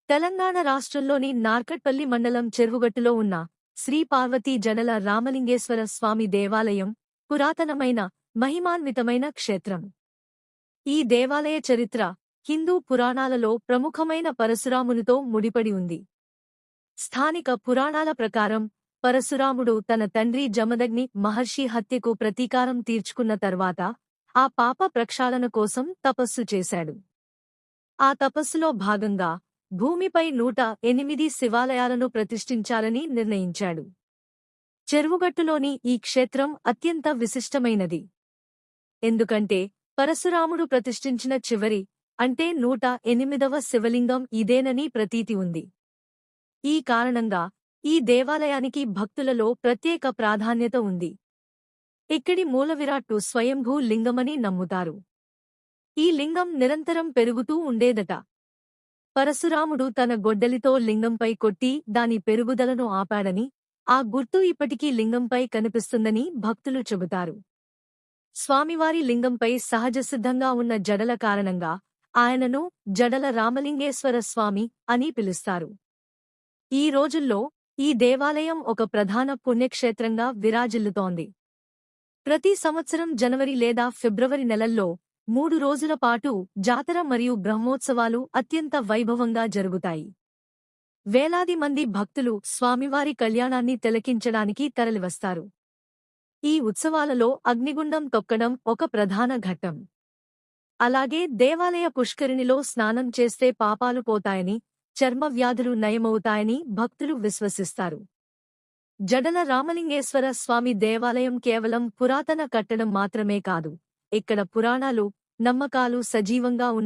తెలంగాణ రాష్ట్రంలోని నార్కట్పల్లి మండలం చెరువుగట్టులో ఉన్న శ్రీ పార్వతీ జడల రామలింగేశ్వర స్వామి దేవాలయం పురాతనమైన మహిమాన్వితమైన క్షేత్రం. ఈ దేవాలయ చరిత్ర హిందూ పురాణాలలో ప్రముఖమైన పరశురామునితో ముడిపడి ఉంది. స్థానిక పురాణాల ప్రకారం పరశురాముడు తన తండ్రి జమదగ్ని మహర్షి హత్యకు ప్రతీకారం తీర్చుకున్న తర్వాత ఆ పాప ప్రక్షాళన కోసం తపస్సు చేశాడు. ఆ తపస్సులో భాగంగా భూమిపై 108 శివాలయాలను ప్రతిష్ఠించాలని నిర్ణయించాడు. చెరువుగట్టులోని ఈ క్షేత్రం అత్యంత విశిష్టమైనది. ఎందుకంటే పరశురాముడు ప్రతిష్ఠించిన చివరి అంటే 108వ శివలింగం ఇదేనని ప్రతీతి ఉంది. ఈ కారణంగా ఈ దేవాలయానికి భక్తులలో ప్రత్యేక ప్రాధాన్యత ఉంది. ఇక్కడి మూలవిరాట్టు స్వయంభూ లింగమని నమ్ముతారు. ఈ లింగం నిరంతరం పెరుగుతూ ఉండేదట. పరశురాముడు తన గొడ్డలితో లింగంపై కొట్టి దాని పెరుగుదలను ఆపాడని, ఆ గుర్తు ఇప్పటికీ లింగంపై కనిపిస్తుందని భక్తులు చెబుతారు. స్వామివారి లింగంపై సహజసిద్ధంగా ఉన్న జడల కారణంగా ఆయనను జడల రామలింగేశ్వర స్వామి అని పిలుస్తారు. ఈ రోజుల్లో ఈ దేవాలయం ఒక ప్రధాన పుణ్యక్షేత్రంగా విరాజిల్లుతోంది. ప్రతి సంవత్సరం జనవరి లేదా ఫిబ్రవరి నెలల్లో 3 రోజుల పాటు జాతర మరియు బ్రహ్మోత్సవాలు అత్యంత వైభవంగా జరుగుతాయి. వేలాది మంది భక్తులు స్వామివారి కళ్యాణాన్ని తిలకించడానికి తరలివస్తారు. ఈ ఉత్సవాలలో అగ్నిగుండం తొక్కడం ఒక ప్రధాన ఘట్టం. అలాగే దేవాలయ పుష్కరిణిలో స్నానం చేస్తే పాపాలు పోతాయని, చర్మ వ్యాధులు నయమవుతాయని భక్తులు విశ్వసిస్తారు. జడల రామలింగేశ్వర స్వామి దేవాలయం కేవలం పురాతన కట్టడం మాత్రమే కాదు, ఇక్కడ పురాణాలు, నమ్మకాలు సజీవంగా ఉన్న